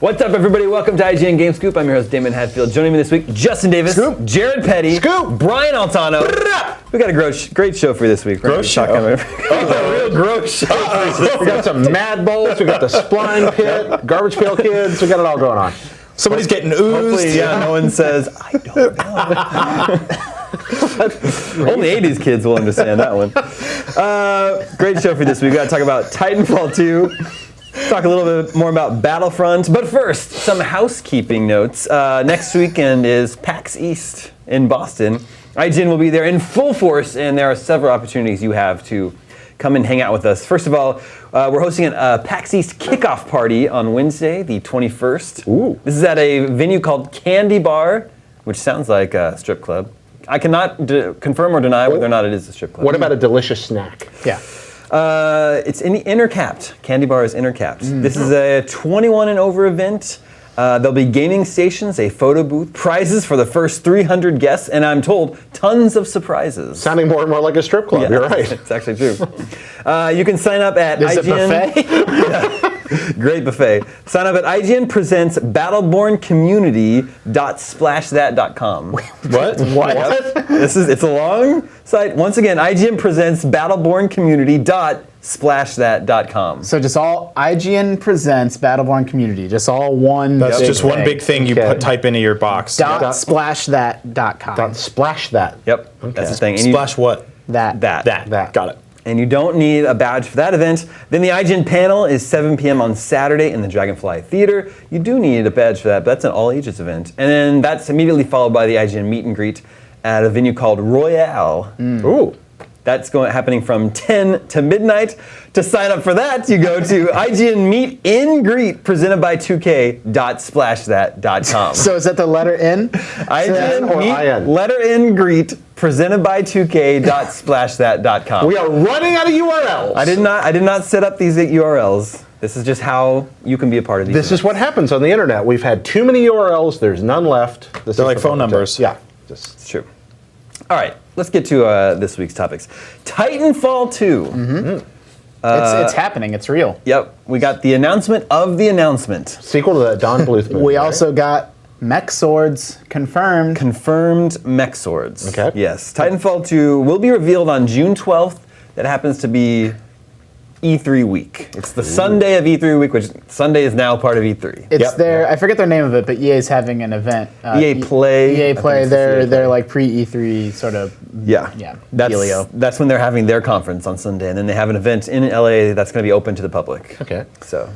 What's up, everybody? Welcome to IGN Game Scoop. I'm your host, Damon Hadfield. Joining me this week, Justin Davis, Scoop. Jared Petty, Scoop. Brian Altano. We got a great show for you this week. Gross show. A real gross show. We got some Mad Bulls, we got the Spline Pit, Garbage Pail Kids, we got it all going on. Somebody's getting oozed. Hopefully, no one says, I don't know. Only 80s kids will understand that one. Great show for this week. We got to talk about Titanfall 2. Talk a little bit more about Battlefront. But first, some housekeeping notes. Next weekend is PAX East in Boston. IGN will be there in full force, and there are several opportunities you have to come and hang out with us. First of all, we're hosting a PAX East kickoff party on Wednesday, the 21st. Ooh. This is at a venue called Candy Bar, which sounds like a strip club. I cannot confirm or deny whether or not it is a strip club. What about a delicious snack? Yeah. It's intercapped. Candy Bar is intercapped. This is a 21 and over event. There'll be gaming stations, a photo booth, prizes for the first 300 guests, and I'm told tons of surprises. Sounding more and more like a strip club, Yeah, you're right. It's actually true. You can sign up at Is IGN. it buffet? Great buffet. Sign up at IGN Presents BattlebornCommunity.splashthat.com. What? Yep. It's a long site. Once again, IGN Presents BattlebornCommunity.splashthat.com. So just all IGN presents Battleborn Community, just all one. That's big just one thing. big thing you type into your box. .splashthat.com. Splash that. Yep, that's the thing. And Splash what? That. That. Got it. And you don't need a badge for that event. Then the IGN panel is 7 p.m. on Saturday in the Dragonfly Theater. You do need a badge for that, but that's an all ages event. And then that's immediately followed by the IGN meet and greet at a venue called Royale. Ooh. That's happening from 10 to midnight. To sign up for that, you go to IGN Meet and Greet presented by 2K.splashthat.com. So is that the letter N? IGN or Meet IN? letter N Greet presented by 2K.splashthat.com. We are running out of URLs. I did not set up these URLs. This is just how you can be a part of these. This is what happens on the internet. We've had too many URLs, there's none left. They're like phone numbers. Yeah. It's true. All right, let's get to this week's topics. Titanfall 2. It's happening. It's real. Yep, we got the announcement of the announcement. Sequel to that Don Bluth movie. We right? also got mech swords confirmed. Confirmed mech swords. Okay. Yes, Titanfall 2 will be revealed on June 12th. That happens to be E3 week. It's the Sunday of E3 week, which Sunday is now part of E3. It's I forget their name of it, but EA's having an event. EA Play. EA I Play. think it's They're like pre-E3 sort of. Yeah. Dealio. That's when they're having their conference on Sunday, and then they have an event in LA that's going to be open to the public. Okay. So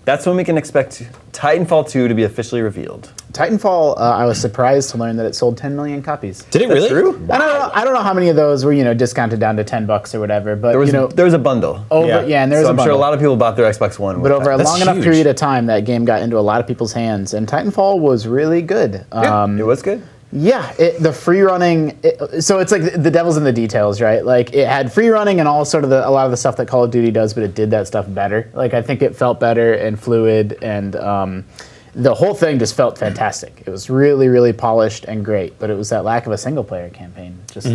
that's when we can expect Titanfall 2 to be officially revealed. Titanfall. I was surprised to learn that it sold 10 million copies. Did it really? True? I don't know how many of those were discounted down to $10 or whatever, but There was a bundle. and there was So a I'm bundle. sure a lot of people bought their Xbox One. But over a That's long enough huge. period of time, that game got into a lot of people's hands, and Titanfall was really good. It was good. Yeah, the free running. So it's like the devil's in the details, right? Like it had free running and all sort of a lot of the stuff that Call of Duty does, but it did that stuff better. Like I think it felt better and fluid, and the whole thing just felt fantastic. It was really, really polished and great, but it was that lack of a single player campaign. Just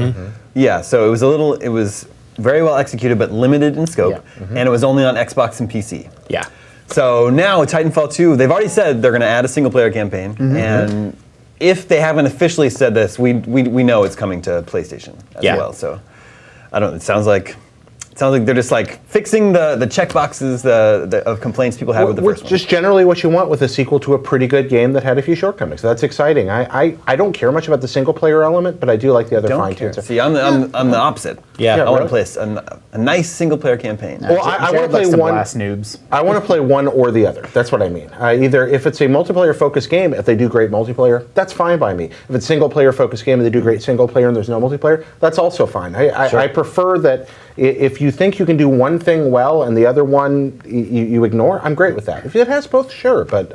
Yeah, so it was very well executed, but limited in scope, Yeah. and it was only on Xbox and PC. yeah. So now with Titanfall 2, they've already said they're going to add a single player campaign, and if they haven't officially said this, we know it's coming to PlayStation as well. So I don't. It sounds like they're just like fixing the check boxes of complaints people have with the first one. Just generally what you want with a sequel to a pretty good game that had a few shortcomings. So that's exciting. I don't care much about the single player element, but I do like the other Don't care. fine-tuned stuff. See, I'm the opposite. Yeah. I want to really? play a nice single player campaign. Well, I want to play to one. blast noobs. I want to play one or the other. That's what I mean. Either if it's a multiplayer focused game, if they do great multiplayer, that's fine by me. If it's single player focused game and they do great single player and there's no multiplayer, that's also fine. I prefer that if you think you can do one thing well and the other one you ignore, I'm great with that. If it has both, sure. But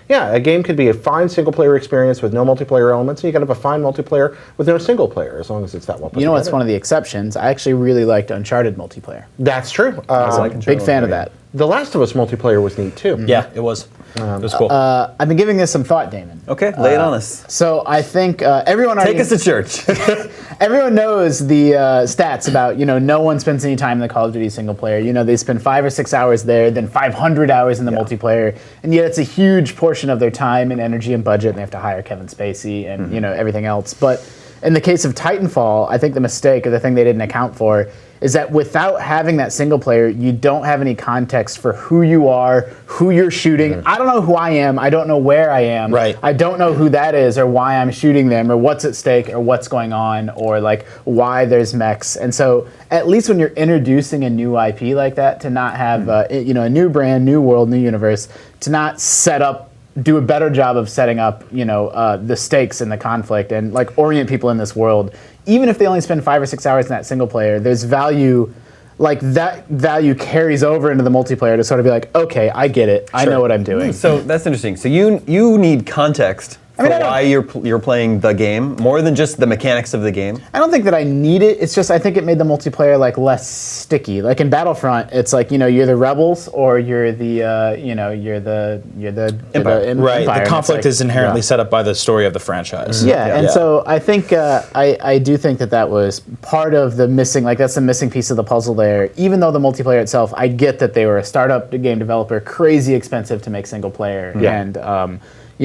yeah, a game could be a fine single player experience with no multiplayer elements, and you can have a fine multiplayer with no single player, as long as it's that well put You know what's together. one of the exceptions? I actually really liked Uncharted multiplayer. That's true. like Uncharted Big fan of multiplayer. that. The Last of Us multiplayer was neat too. Yeah, it was. It was cool. I've been giving this some thought, Damon. Okay, lay it on us. So I think everyone Take already, us to church. everyone knows the stats about, no one spends any time in the Call of Duty single player. They spend 5 or 6 hours there, then 500 hours in the multiplayer, and yet it's a huge portion of their time and energy and budget, and they have to hire Kevin Spacey and everything else. But in the case of Titanfall, I think the mistake, or the thing they didn't account for, is that without having that single player, you don't have any context for who you are, who you're shooting. I don't know who I am. I don't know where I am. Right. I don't know who that is or why I'm shooting them or what's at stake or what's going on or like why there's mechs. And so at least when you're introducing a new IP like that, to not have a new brand, new world, new universe, to not do a better job of setting up, the stakes and the conflict and like orient people in this world. Even if they only spend 5 or 6 hours in that single player, there's value, like that value carries over into the multiplayer to sort of be like, okay, I get it. I know what I'm doing. So that's interesting. So you need context for why you're playing the game, more than just the mechanics of the game. I don't think that I need it. It's just I think it made the multiplayer like less sticky. Like in Battlefront, it's like you're the rebels or you're the Empire. Right. Empire. The conflict is inherently yeah. set up by the story of the franchise. Yeah, so I think I do think that was part of the missing, like that's the missing piece of the puzzle there. Even though the multiplayer itself, I get that they were a startup game developer, crazy expensive to make single player, and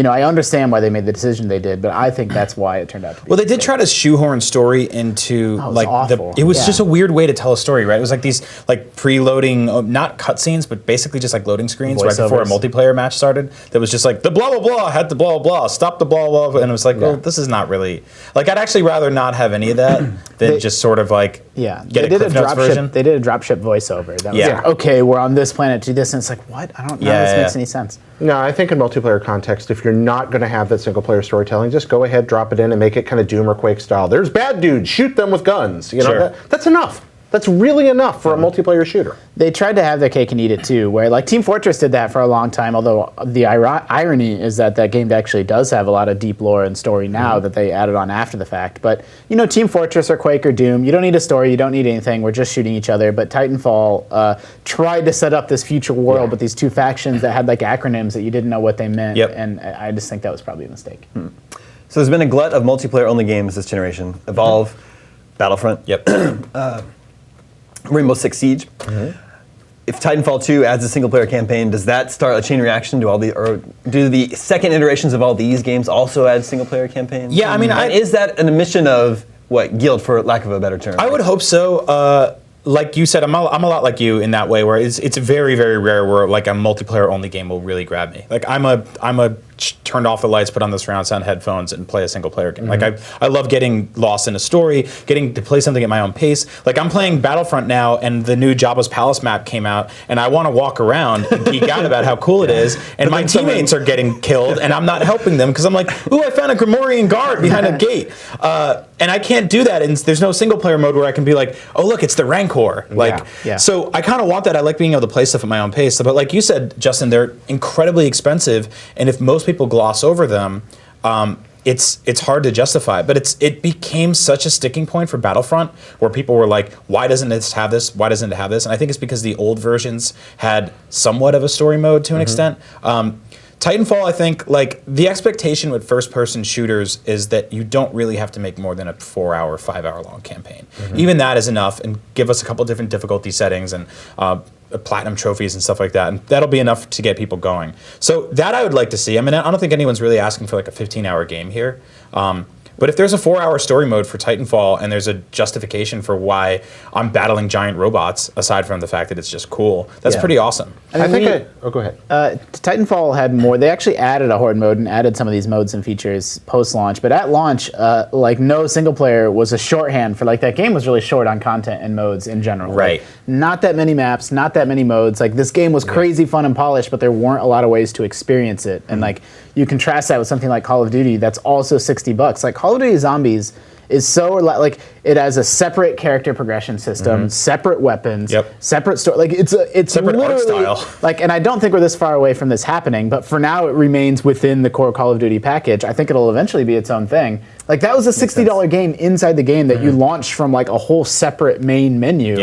I understand why they made the decision they did, but I think that's why it turned out to be. Well, they did try to shoehorn story into like awful. it was just a weird way to tell a story, right? It was like these like preloading, not cutscenes, but basically just like loading screens right before a multiplayer match started. That was just like the blah blah blah had the blah blah blah, stop the blah blah, and it was like, well, this is not really like I'd actually rather not have any of that than just sort of like get a Cliff Notes version. They did a dropship voiceover. That was like, okay, we're on this planet, do this, and it's like, what? I don't know. This makes any sense. No, I think in multiplayer context, if you're not going to have that single-player storytelling, just go ahead, drop it in, and make it kind of Doom or Quake style. There's bad dudes, shoot them with guns. That's enough. That's really enough for a multiplayer shooter. They tried to have their cake and eat it too, where like Team Fortress did that for a long time, although the irony is that game actually does have a lot of deep lore and story now that they added on after the fact. But, Team Fortress or Quake or Doom, you don't need a story, you don't need anything, we're just shooting each other. But Titanfall tried to set up this future world with these two factions that had like acronyms that you didn't know what they meant, and I just think that was probably a mistake. So there's been a glut of multiplayer-only games this generation. Evolve, Battlefront. Rainbow Six Siege. If Titanfall 2 adds a single-player campaign, does that start a chain reaction? Or do the second iterations of all these games also add single-player campaigns? Yeah, I mean, is that an admission of guilt, for lack of a better term? I would hope so. Like you said, I'm a lot like you in that way, where it's very, very rare where like a multiplayer-only game will really grab me. Like I'm a turned off the lights, put on the surround sound headphones, and play a single-player game. Like I love getting lost in a story, getting to play something at my own pace. Like I'm playing Battlefront now, and the new Jabba's Palace map came out, and I want to walk around and geek out about how cool it is. And my teammates are getting killed, and I'm not helping them because I'm like, ooh, I found a Grimorian guard behind a gate, and I can't do that. And there's no single-player mode where I can be like, oh look, it's the Rancor. So I kind of want that. I like being able to play stuff at my own pace. But like you said, Justin, they're incredibly expensive, and if most people gloss over them, it's hard to justify. But it became such a sticking point for Battlefront, where people were like, why doesn't this have this? Why doesn't it have this? And I think it's because the old versions had somewhat of a story mode to an extent. Titanfall, I think, like the expectation with first-person shooters is that you don't really have to make more than a 4-hour, 5-hour long campaign. Even that is enough, and give us a couple different difficulty settings and platinum trophies and stuff like that, and that'll be enough to get people going. So that I would like to see. I mean, I don't think anyone's really asking for like a 15-hour game here. But if there's a 4-hour story mode for Titanfall and there's a justification for why I'm battling giant robots, aside from the fact that it's just cool, that's pretty awesome. I think go ahead. Titanfall had more. They actually added a horde mode and added some of these modes and features post-launch. But at launch, like no single player was a shorthand for like that game was really short on content and modes in general. Right. Like, not that many maps, not that many modes. Like this game was crazy fun and polished, but there weren't a lot of ways to experience it. And like you contrast that with something like Call of Duty that's also $60. Like Call of Duty Zombies is so like it has a separate character progression system, separate weapons, separate story. Like it's separate art literally style. Like, and I don't think we're this far away from this happening. But for now, it remains within the core Call of Duty package. I think it'll eventually be its own thing. Like that was a $60 game inside the game that you launched from like a whole separate main menu.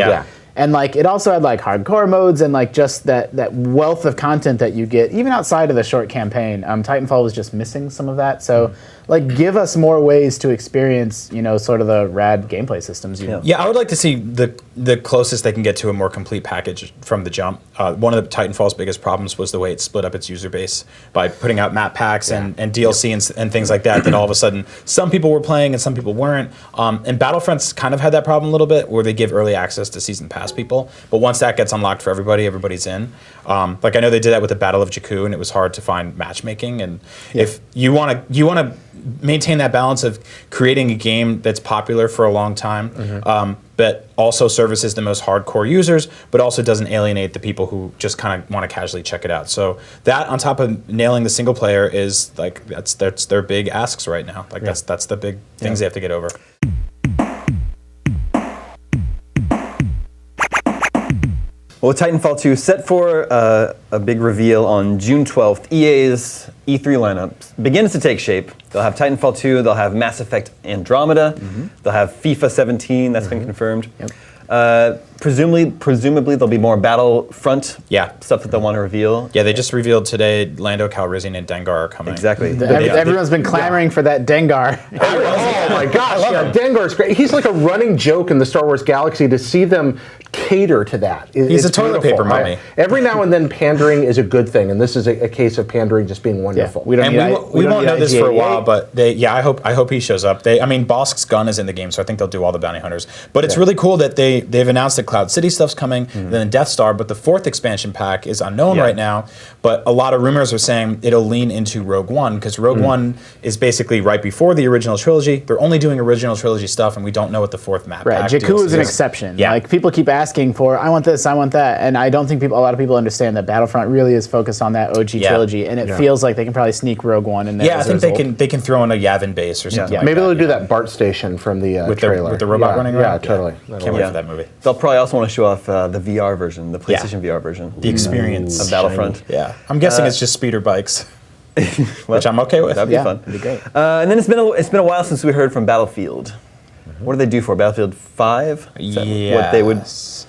And like it also had like hardcore modes and like just that wealth of content that you get even outside of the short campaign. Titanfall was just missing some of that. So like give us more ways to experience, sort of the rad gameplay systems. Yeah, I would like to see the closest they can get to a more complete package from the jump. One of the Titanfall's biggest problems was the way it split up its user base by putting out map packs and DLC and things like that all of a sudden some people were playing and some people weren't. And Battlefront's kind of had that problem a little bit where they give early access to season pass people, but once that gets unlocked for everybody, everybody's in. Like I know they did that with the Battle of Jakku, and it was hard to find matchmaking. And if you want to maintain that balance of creating a game that's popular for a long time, but also services the most hardcore users, but also doesn't alienate the people who just kind of want to casually check it out. So that on top of nailing the single player is like that's their big asks right now. Like that's the big things they have to get over. Well, Titanfall 2 set for a big reveal on June 12th. EA's E3 lineup begins to take shape. They'll have Titanfall 2, they'll have Mass Effect Andromeda, they'll have FIFA 17, that's been confirmed. Yep. Presumably there'll be more Battlefront stuff that they'll want to reveal. Yeah, they just revealed today Lando Calrissian and Dengar are coming. Exactly. Everyone's been clamoring for that Dengar. Oh my gosh, Dengar's great. He's like a running joke in the Star Wars galaxy. To see them cater to that, he's a toilet paper mummy. Every now and then pandering is a good thing, and this is a case of pandering just being wonderful. We won't know this for a while, but I hope he shows up. Bosk's gun is in the game, so I think they'll do all the bounty hunters. But it's really cool that they've announced that Cloud City stuff's coming, then Death Star, but the 4th expansion pack is unknown right now. But a lot of rumors are saying it'll lean into Rogue One, because Rogue One is basically right before the original trilogy. They're only doing original trilogy stuff, and we don't know what the 4th map pack Jakku DLC is an exception. Yeah. Like people keep asking for, I want this, I want that, and I don't think a lot of people understand that Battlefront really is focused on that OG trilogy, and it feels like they can probably sneak Rogue One in there. Yeah, I think they can throw in a Yavin base or something. Maybe they'll do that BART station from the trailer with the robot running around. Yeah, totally. Can't wait for that movie. They'll probably also want to show off the VR version, the PlayStation VR version. The experience of Battlefront. Yeah, I'm guessing it's just speeder bikes, which I'm okay with. That'd be fun. That'd be great. And then it's been a while since we heard from Battlefield. What do they do for Battlefield 5? Is that what they would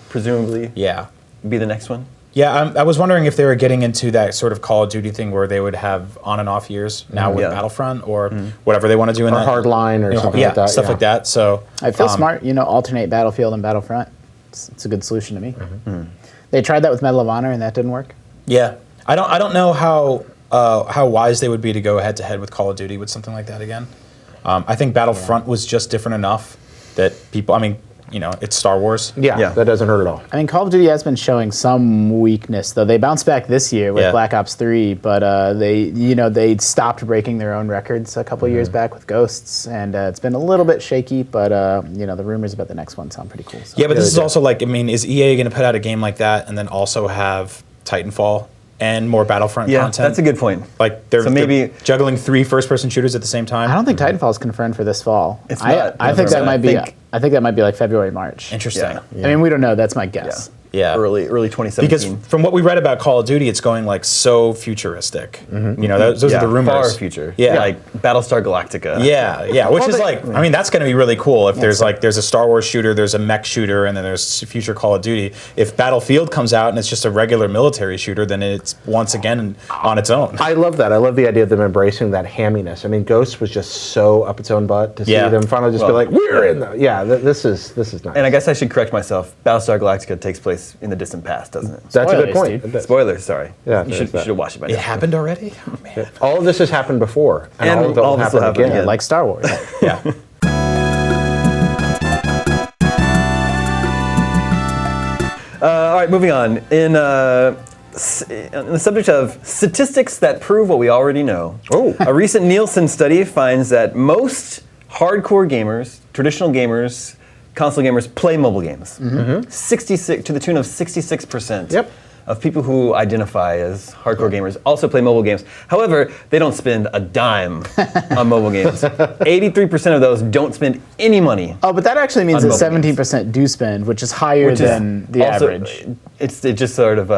presumably be the next one? Yeah, I was wondering if they were getting into that sort of Call of Duty thing where they would have on and off years now with Battlefront or whatever they want to do in that. Hardline or something like that. Stuff like that. So I feel smart, alternate Battlefield and Battlefront. It's a good solution to me. They tried that with Medal of Honor and that didn't work. Yeah, I don't know how wise they would be to go head to head with Call of Duty with something like that again. I think Battlefront was just different enough that people. I mean, it's Star Wars. Yeah, that doesn't hurt at all. I mean, Call of Duty has been showing some weakness, though. They bounced back this year with Black Ops 3, but they stopped breaking their own records a couple years back with Ghosts, and it's been a little bit shaky, but the rumors about the next one sound pretty cool. So. Yeah, but this is also like, is EA going to put out a game like that and then also have Titanfall and more Battlefront content? That's a good point. Like they're juggling 3 first-person shooters at the same time. I don't think Titanfall is confirmed for this fall. It's not. I think that might be. I think that might be like February, March. Interesting. I mean, we don't know. That's my guess. Yeah. Early 2017. Because from what we read about Call of Duty, it's going like so futuristic. Those are the rumors. Far future. Yeah. Like Battlestar Galactica. Yeah. Which is that's going to be really cool if there's a Star Wars shooter, there's a mech shooter, and then there's future Call of Duty. If Battlefield comes out and it's just a regular military shooter, then it's once again on its own. I love that. I love the idea of them embracing that hamminess. I mean, Ghost was just so up its own butt to see them finally just be like, we're in the this is nice. And I guess I should correct myself. Battlestar Galactica takes place in the distant past, doesn't it? That's a good point. Dude. Spoilers, sorry. Yeah, you should have watched it by now. It happened already? Oh, man. All of this has happened before, and all of it will happen again. Like Star Wars. Yeah. All right, moving on. In the subject of statistics that prove what we already know, a recent Nielsen study finds that most hardcore gamers, traditional gamers, console gamers play mobile games. 66 to the tune of 66%. Of people who identify as hardcore gamers also play mobile games. However, they don't spend a dime on mobile games. 83% of those don't spend any money. Oh, but that actually means that 17% do spend, which is higher than the average. it's just sort of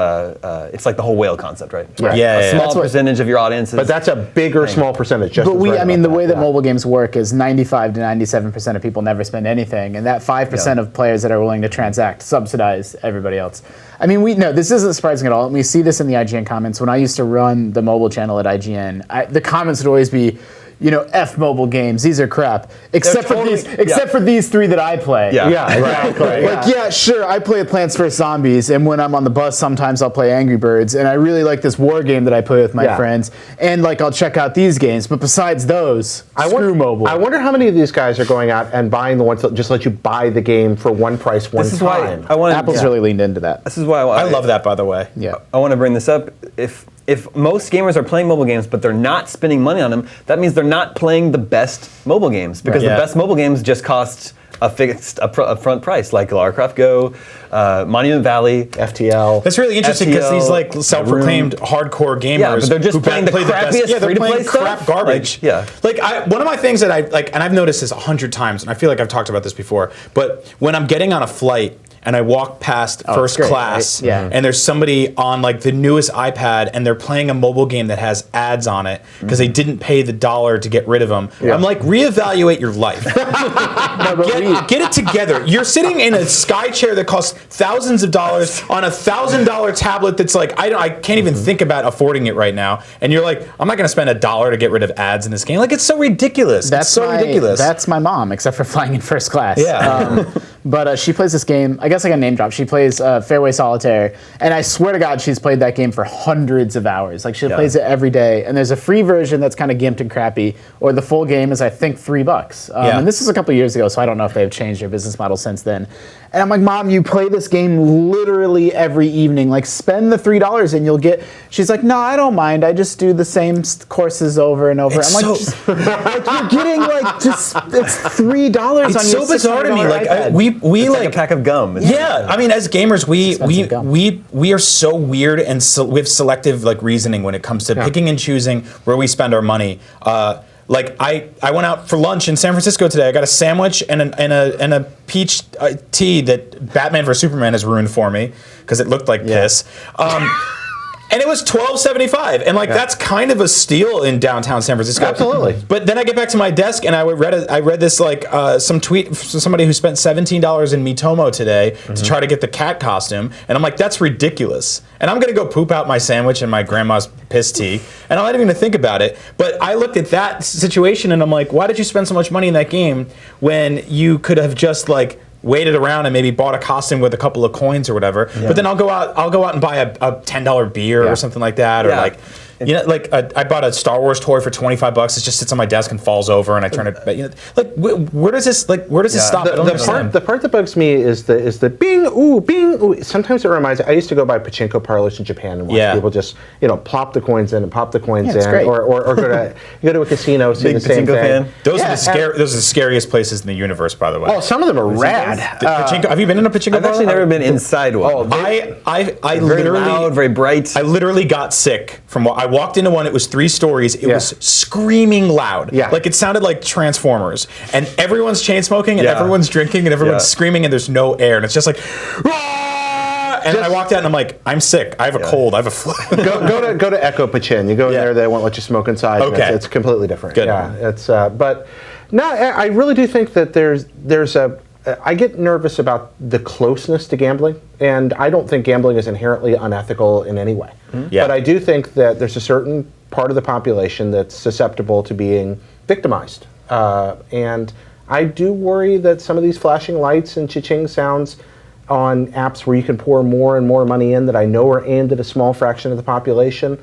it's like the whole whale concept, right? Right. Yeah, a small That's what- percentage of your audience is. But that's a bigger, small percentage. Just But right I mean, about the way that yeah. mobile games work is 95 to 97% of people never spend anything, and that 5% of players that are willing to transact subsidize everybody else. I mean, this isn't surprising at all. And we see this in the IGN comments. When I used to run the mobile channel at IGN, the comments would always be, F mobile games. These are crap. Except for these three that I play. Yeah. Yeah, exactly. Like, yeah, sure, I play Plants vs. Zombies, and when I'm on the bus, sometimes I'll play Angry Birds, and I really like this war game that I play with my friends, and like I'll check out these games, but besides those, screw mobile. I wonder how many of these guys are going out and buying the ones that just let you buy the game for one price, one this is time. why I want. Apple's really leaned into that. This is why I love that, by the way. Yeah. I want to bring this up. If most gamers are playing mobile games, but they're not spending money on them, that means they're not playing the best mobile games because the best mobile games just cost a fixed upfront price, like Lara Croft Go, Monument Valley, FTL. That's really interesting because these like FTL, self-proclaimed hardcore gamers, Yeah, but they're just who playing the play crappiest best, they're free-to-play playing crap stuff? garbage. One of my things that I like, and I've noticed this 100 times, and I feel like I've talked about this before, but when I'm getting on a flight and I walk past first great, class, right? Yeah. and there's somebody on like the newest iPad, and they're playing a mobile game that has ads on it because they didn't pay the $1 to get rid of them. I'm like, reevaluate your life. Get it together. You're sitting in a sky chair that costs thousands of dollars on a $1,000 tablet that's like I can't even think about affording it right now. And you're like, I'm not going to spend $1 to get rid of ads in this game. Like, it's so ridiculous. It's so ridiculous. That's my mom, except for flying in first class. Yeah. But she plays this game. I guess I got a name drop. She plays Fairway Solitaire, and I swear to God, she's played that game for hundreds of hours. Like she plays it every day. And there's a free version that's kind of gimped and crappy, or the full game is I think $3. And this is a couple years ago, so I don't know if they've changed their business model since then. And I'm like, Mom, you play this game literally every evening. Like, spend the $3 and you'll get. She's like, No, I don't mind. I just do the same courses over and over. It's I'm like, you're getting like just it's $3 on your. It's so bizarre to me. Like iPad. we it's like a pack of gum. Yeah, I mean, as gamers, expensive gum. we are so weird and we have selective like reasoning when it comes to picking and choosing where we spend our money. Like I went out for lunch in San Francisco today. I got a sandwich and a peach tea that Batman vs Superman has ruined for me because it looked like piss. And it was $12.75, and like that's kind of a steal in downtown San Francisco. Absolutely. But then I get back to my desk and I read this like some tweet from somebody who spent $17 in Mitomo today to try to get the cat costume, and I'm like, that's ridiculous. And I'm gonna go poop out my sandwich and my grandma's piss tea, and I'm not even gonna think about it. But I looked at that situation and I'm like, why did you spend so much money in that game when you could have just like waited around and maybe bought a costume with a couple of coins or whatever. But then I'll go out and buy a $10 beer or something like that, or like I bought a Star Wars toy for $25. It just sits on my desk and falls over, and I turn it. Where does this stop? I don't understand. The part that bugs me is the bing ooh bing ooh. Sometimes it reminds. I used to go by pachinko parlors in Japan and watch people just plop the coins in and pop the coins in, great. or go to a casino, see Big the same pachinko thing. fan. Those are the scariest places in the universe, by the way. Oh, some of them are rad. Pachinko, have you been in a pachinko? I've actually never been inside one. I very literally loud, very bright. I literally got sick from what I walked into one. It was 3 stories. It was screaming loud. Yeah. Like it sounded like Transformers. And everyone's chain smoking and everyone's drinking and everyone's screaming and there's no air and it's just like, "Rah!" And I walked out and I'm like, I'm sick. I have a cold. I have a flu. go to Echo Pachin. You go in there, they won't let you smoke inside. Okay. It's completely different. Good. Yeah, it's but no, I really do think that there's a. I get nervous about the closeness to gambling, and I don't think gambling is inherently unethical in any way. Yeah. But I do think that there's a certain part of the population that's susceptible to being victimized, and I do worry that some of these flashing lights and cha-ching sounds on apps where you can pour more and more money in that I know are aimed at a small fraction of the population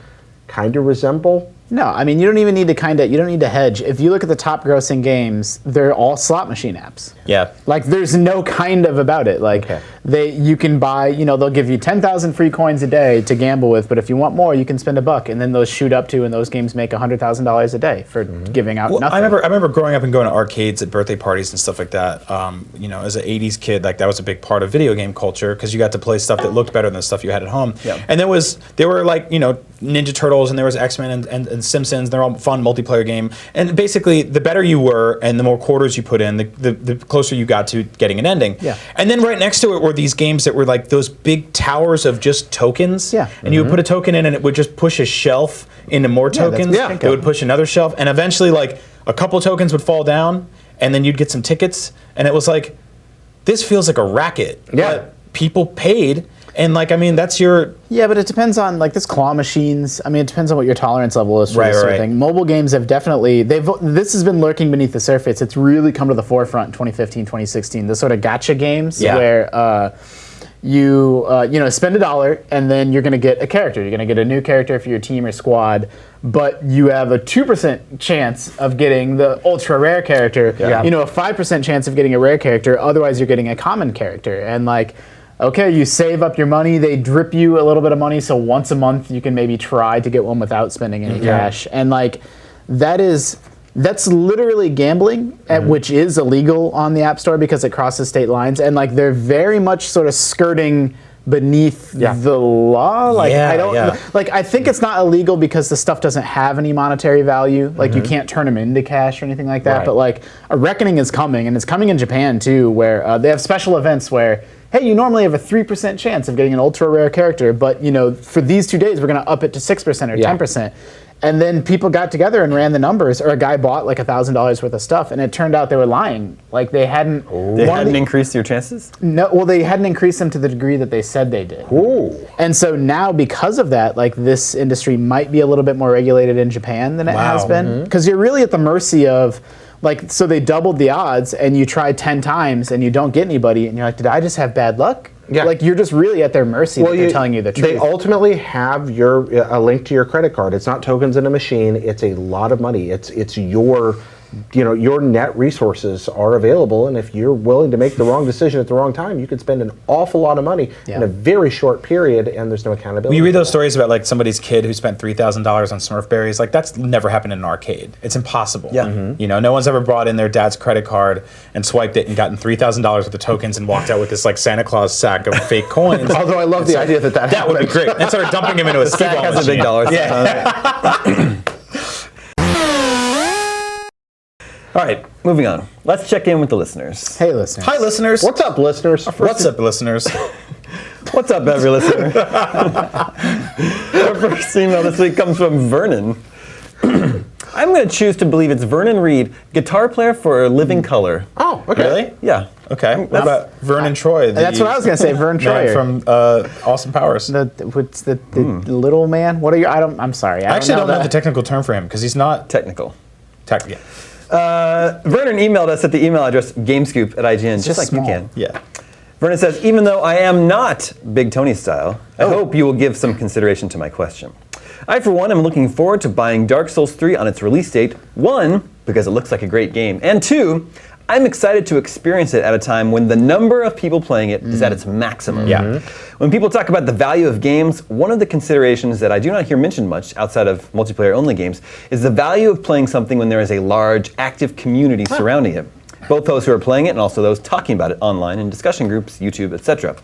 kind of resemble. No, I mean, you don't even need to you don't need to hedge. If you look at the top grossing games, they're all slot machine apps. Yeah. Like, there's no kind of about it. Like, you can buy, they'll give you 10,000 free coins a day to gamble with, but if you want more, you can spend $1, and then those shoot up to, and those games make $100,000 a day for giving out nothing. I remember growing up and going to arcades at birthday parties and stuff like that. As an 80s kid, like that was a big part of video game culture because you got to play stuff that looked better than the stuff you had at home. Yeah. And there were like, Ninja Turtles and there was X-Men and and Simpsons. They're all fun multiplayer game. And basically, the better you were and the more quarters you put in, the closer you got to getting an ending. Yeah. And then right next to it were these games that were like those big towers of just tokens. Yeah. And you would put a token in and it would just push a shelf into more tokens. Yeah. It would push another shelf. And eventually, like, a couple tokens would fall down and then you'd get some tickets. And it was like, this feels like a racket. Yeah. But people paid. And like, I mean, that's your... Yeah, but it depends on like this claw machines. I mean, it depends on what your tolerance level is for this sort of thing. Mobile games have definitely, this has been lurking beneath the surface. It's really come to the forefront in 2015, 2016. The sort of gacha games where you spend $1 and then you're going to get a character. You're going to get a new character for your team or squad, but you have a 2% chance of getting the ultra rare character. Yeah. You know, a 5% chance of getting a rare character. Otherwise, you're getting a common character. And like, okay, you save up your money, they drip you a little bit of money, so once a month you can maybe try to get one without spending any cash. And like, that's literally gambling, which is illegal on the App Store because it crosses state lines. And like, they're very much sort of skirting beneath the law. Like, I think it's not illegal because the stuff doesn't have any monetary value. Like, you can't turn them into cash or anything like that. Right. But like, a reckoning is coming, and it's coming in Japan too, where they have special events where, hey, you normally have a 3% chance of getting an ultra rare character, but you know, for these 2 days, we're going to up it to 6% or 10%. And then people got together and ran the numbers, or a guy bought like $1,000 worth of stuff, and it turned out they were lying. Like they hadn't. They hadn't increased your chances? No, well, they hadn't increased them to the degree that they said they did. Ooh. And so now, because of that, like this industry might be a little bit more regulated in Japan than it has been, because you're really at the mercy of. Like, so they doubled the odds, and you try 10 times, and you don't get anybody, and you're like, did I just have bad luck? Yeah. Like, you're just really at their mercy that they're telling you the truth. They ultimately have a link to your credit card. It's not tokens in a machine. It's a lot of money. It's your, your net resources are available, and if you're willing to make the wrong decision at the wrong time, you could spend an awful lot of money in a very short period, and there's no accountability. When you read those stories about like somebody's kid who spent $3,000 on Smurf berries, like that's never happened in an arcade. It's impossible. Yeah. You know, no one's ever brought in their dad's credit card and swiped it and gotten $3,000 worth of tokens and walked out with this like Santa Claus sack of fake coins. Although I love the idea that would be great. And started dumping him into a Stack skee-ball has a big machine. dollar. Yeah. All right, moving on. Let's check in with the listeners. Hey, listeners. Hi, listeners. What's up, listeners? What's up, listeners? What's up, every listener? Our first email this week comes from Vernon. I'm going to choose to believe it's Vernon Reed, guitar player for Living Color. Oh, okay. Really? Yeah. Okay. What about Vernon Troy? That's what I was going to say, Vern man Troyer. from Austin Powers. What's the little man? What are your, I'm sorry. I actually don't know that. the technical term for him because he's not Technical. Yeah. Vernon emailed us at the email address gamescoop@ign, just like small. you can. Yeah. Vernon says, even though I am not Big Tony style, I hope you will give some consideration to my question. I, for one, am looking forward to buying Dark Souls 3 on its release date. 1, because it looks like a great game. And 2, I'm excited to experience it at a time when the number of people playing it is at its maximum. Yeah. When people talk about the value of games, one of the considerations that I do not hear mentioned much outside of multiplayer-only games is the value of playing something when there is a large, active community surrounding it. Both those who are playing it and also those talking about it online in discussion groups, YouTube, etc.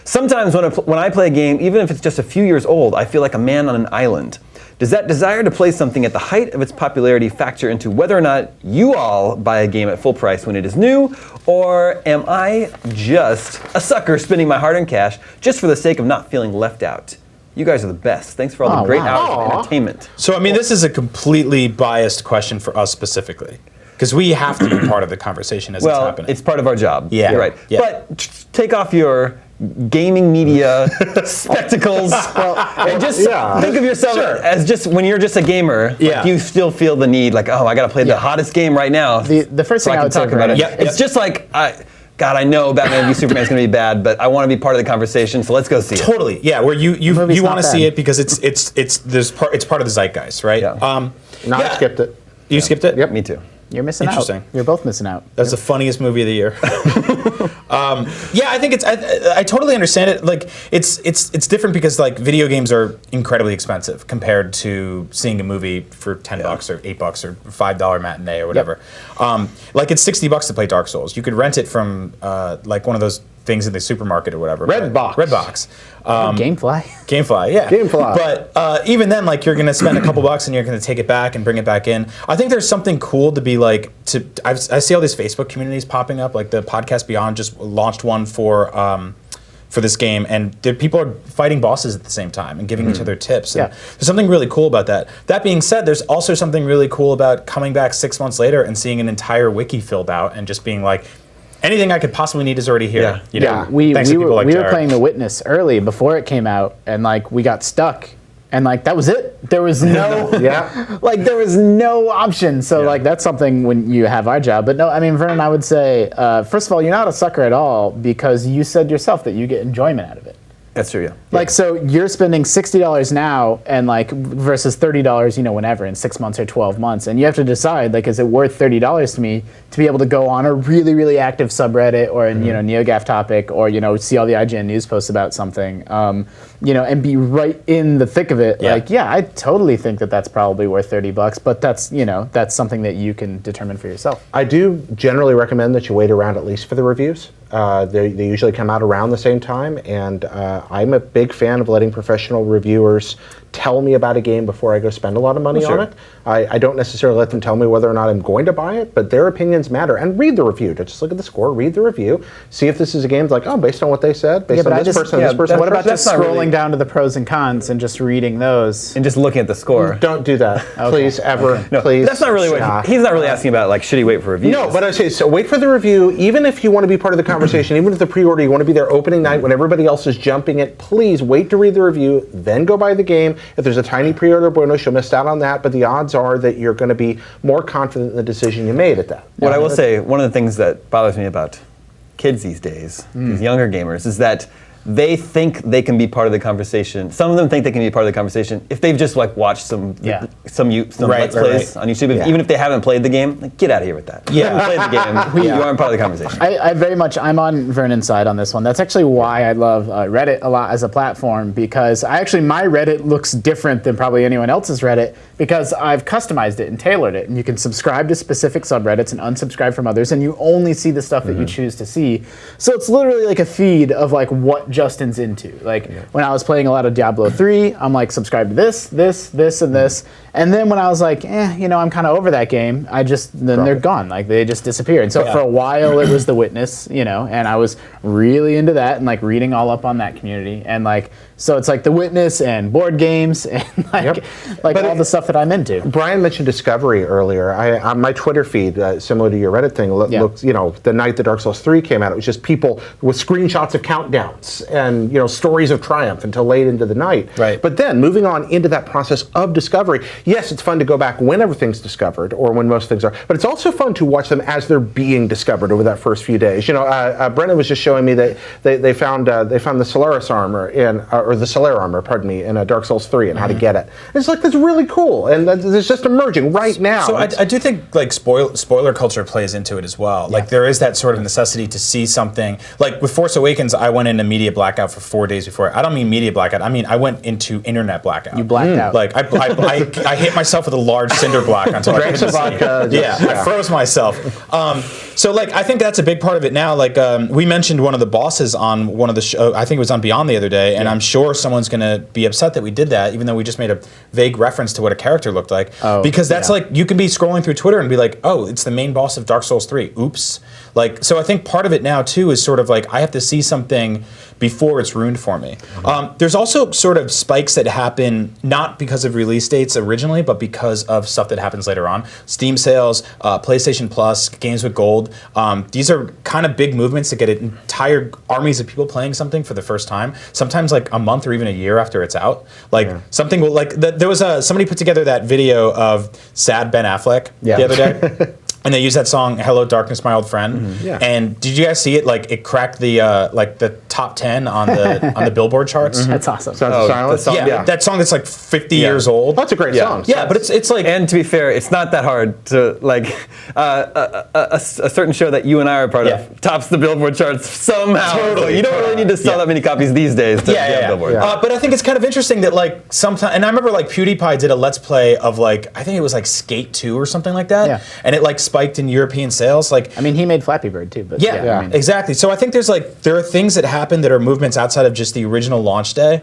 Sometimes when I play a game, even if it's just a few years old, I feel like a man on an island. Does that desire to play something at the height of its popularity factor into whether or not you all buy a game at full price when it is new, or am I just a sucker spending my hard-earned cash just for the sake of not feeling left out? You guys are the best. Thanks for all the great hours of entertainment. So, I mean, this is a completely biased question for us specifically. Because we have to be part of the conversation as it's happening. Well, it's part of our job. Yeah. You're right. Yeah. But take off your gaming media spectacles and just think of yourself as just when you're just a gamer, like you still feel the need, like, oh, I got to play the hottest game right now. The first thing I would talk about it. It's just like, God, I know Batman v Superman is going to be bad, but I want to be part of the conversation, so let's go see it. Totally, yeah. Where you want to see bad. it because it's part of the zeitgeist, right? Yeah. I skipped it. You skipped it? Yep, me too. You're missing out. Interesting. You're both missing out. That's the funniest movie of the year. I think it's. I totally understand it. Like it's different because like video games are incredibly expensive compared to seeing a movie for $10 or $8 or $5 matinee or whatever. Like it's $60 to play Dark Souls. You could rent it from like one of those things in the supermarket or whatever. Redbox. Redbox. Gamefly. Gamefly, yeah. Gamefly. But even then, like, you're going to spend a couple bucks and you're going to take it back and bring it back in. I think there's something cool to be like, I see all these Facebook communities popping up. Like the Podcast Beyond just launched one for this game, and people are fighting bosses at the same time and giving each other tips. And there's something really cool about that. That being said, there's also something really cool about coming back 6 months later and seeing an entire wiki filled out and just being like, anything I could possibly need is already here. Yeah. You know? We Thanks to people like were Jared. playing The Witness early before it came out, and like we got stuck, and like that was it. There was no like there was no option. So like that's something when you have our job. But no, I mean, Vernon, I would say first of all, you're not a sucker at all because you said yourself that you get enjoyment out of it. That's true, yeah. Like, so you're spending $60 now and like versus $30, you know, whenever in 6 months or 12 months. And you have to decide, like, is it worth $30 to me to be able to go on a really, really active subreddit or you know, NeoGAF topic or, you know, see all the IGN news posts about something, you know, and be right in the thick of it. Yeah. Like, yeah, I totally think that that's probably worth $30, but that's, you know, that's something that you can determine for yourself. I do generally recommend that you wait around at least for the reviews. They usually come out around the same time, and I'm a big fan of letting professional reviewers tell me about a game before I go spend a lot of money on it. I don't necessarily let them tell me whether or not I'm going to buy it, but their opinions matter. And read the review. Just look at the score, read the review, see if this is a game like, oh, based on what they said, based on this person, this person. What about just not scrolling really- down to the pros and cons and just reading those? And just looking at the score. Don't do that, please, ever, No, please. that's not really what he's not really asking about. Like, should he wait for reviews? No, but I say, so wait for the review. Even if you want to be part of the conversation, even if the pre-order, you want to be there opening night when everybody else is jumping it, please wait to read the review, then go buy the game. If there's a tiny pre-order bonus, you'll miss out on that, but the odds are that you're going to be more confident in the decision you made at that. What I will say, one of the things that bothers me about kids these days, these younger gamers, is that they think they can be part of the conversation. Some of them think they can be part of the conversation if they've just like watched some Let's Plays on YouTube. Even if they haven't played the game, like, get out of here with that. You haven't played the game, you aren't part of the conversation. I very much, I'm on Vernon's side on this one. That's actually why I love Reddit a lot as a platform, because my Reddit looks different than probably anyone else's Reddit because I've customized it and tailored it. And you can subscribe to specific subreddits and unsubscribe from others, and you only see the stuff that you choose to see. So it's literally like a feed of like what Justin's into. Like when I was playing a lot of Diablo 3, I'm like subscribed to this, and this. And then when I was like, you know, I'm kind of over that game, they're gone. Like they just disappear. And so for a while it was The Witness, you know, and I was really into that and like reading all up on that community. And like, so it's like The Witness and board games and like all the stuff that I'm into. Brian mentioned Discovery earlier. On my Twitter feed, similar to your Reddit thing, looked, you know, the night that Dark Souls 3 came out, it was just people with screenshots of countdowns and, you know, stories of triumph until late into the night. Right. But then moving on into that process of discovery, yes, it's fun to go back when everything's discovered or when most things are, but it's also fun to watch them as they're being discovered over that first few days. You know, Brennan was just showing me that they found the Solaris armor or the Solar armor, pardon me, in Dark Souls 3 and how to get it. And it's like, that's really cool, and it's just emerging right now. So I do think like spoiler culture plays into it as well. Like there is that sort of necessity to see something. Like with Force Awakens, I went into media blackout for 4 days before. I don't mean media blackout. I mean I went into internet blackout. You blacked out. Like I hit myself with a large cinder block until I couldn't see. I froze myself. So like I think that's a big part of it now. Like we mentioned one of the bosses on one of the show. I think it was on Beyond the other day, and I'm sure someone's going to be upset that we did that, even though we just made a vague reference to what a character looked like. Because that's like you can be scrolling through Twitter and be like, oh, it's the main boss of Dark Souls 3. Oops. Like so, I think part of it now too is sort of like I have to see something before it's ruined for me. There's also sort of spikes that happen not because of release dates originally, but because of stuff that happens later on. Steam sales, PlayStation Plus, games with gold. These are kind of big movements that get entire armies of people playing something for the first time. Sometimes like a month or even a year after it's out. Like something will like there was somebody put together that video of sad Ben Affleck the other day. And they used that song "Hello Darkness, My Old Friend." And did you guys see it? Like it cracked the the top 10 on the Billboard charts. That's awesome. Sounds of Silence? That song that's like 50 years old. That's a great song. Yeah, but it's like, and to be fair, it's not that hard to like a certain show that you and I are part of tops the Billboard charts somehow. Totally. So you don't really need to sell that many copies these days to be on Billboard. But I think it's kind of interesting that like sometimes, and I remember like PewDiePie did a Let's Play of like I think it was like Skate 2 or something like that, and it like spiked in European sales. Like, I mean, he made Flappy Bird too, but yeah, I mean, exactly. So I think there are things that happen that are movements outside of just the original launch day,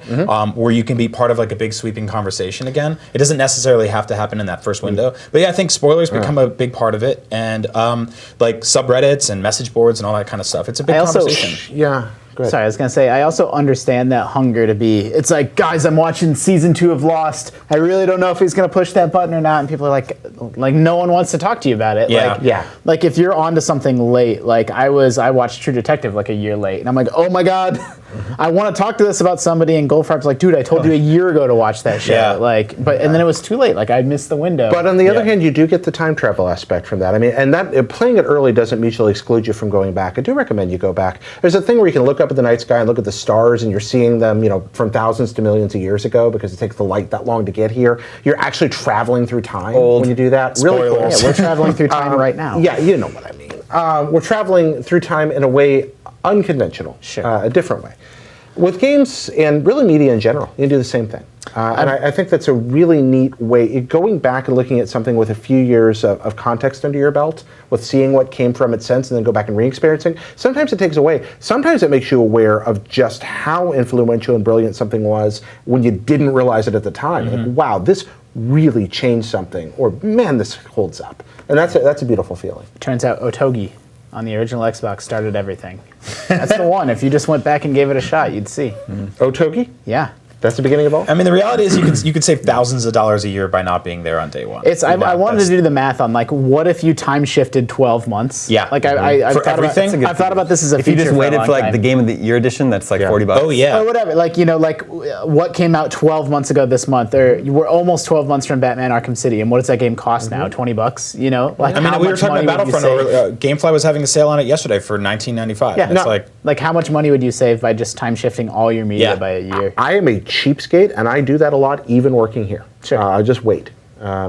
where you can be part of like a big sweeping conversation again. It doesn't necessarily have to happen in that first window. But yeah, I think spoilers become a big part of it, and like subreddits and message boards and all that kind of stuff. It's a big conversation. Yeah. Sorry, I was going to say, I also understand that hunger to be, it's like, guys, I'm watching season 2 of Lost. I really don't know if he's going to push that button or not. And people are like, no one wants to talk to you about it. Yeah. Like if you're onto something late, like I watched True Detective like a year late. And I'm like, oh my God, I want to talk to this about somebody. And Goldfarb's like, dude, I told you a year ago to watch that show. Yeah. And then it was too late. Like I missed the window. But on the other hand, you do get the time travel aspect from that. I mean, and that playing it early doesn't mutually exclude you from going back. I do recommend you go back. There's a thing where you can look up at the night sky and look at the stars, and you're seeing them, from thousands to millions of years ago, because it takes the light that long to get here. You're actually traveling through time when you do that. Really cool. Yeah, we're traveling through time right now. Yeah, you know what I mean. We're traveling through time in a way unconventional, a different way. With games and really media in general, you can do the same thing. And I think that's a really neat way. Going back and looking at something with a few years of context under your belt, with seeing what came from it since, and then go back and re-experiencing, sometimes it takes away. Sometimes it makes you aware of just how influential and brilliant something was when you didn't realize it at the time. Like, wow, this really changed something, or man, this holds up. And that's a beautiful feeling. Turns out Otogi on the original Xbox started everything. That's the one. If you just went back and gave it a shot, you'd see. Otogi? Yeah. That's the beginning of all? I mean, the reality is you could save thousands of dollars a year by not being there on day one. I wanted to do the math on like, what if you time shifted 12 months? Yeah. Like I've For thought everything? I've thought about this as a If feature you just for a waited long for like time. the game of the year edition, that's like $40. Oh yeah. Or whatever, like what came out 12 months ago this month, or we're almost 12 months from Batman Arkham City, and what does that game cost now? $20? Like I mean, how we were much talking money about would you Battlefront. save? GameFly was having a sale on it yesterday for $19.95. Yeah, It's like how much money would you save by just time shifting all your media by a year? I am a cheapskate, and I do that a lot, even working here. Sure. I just wait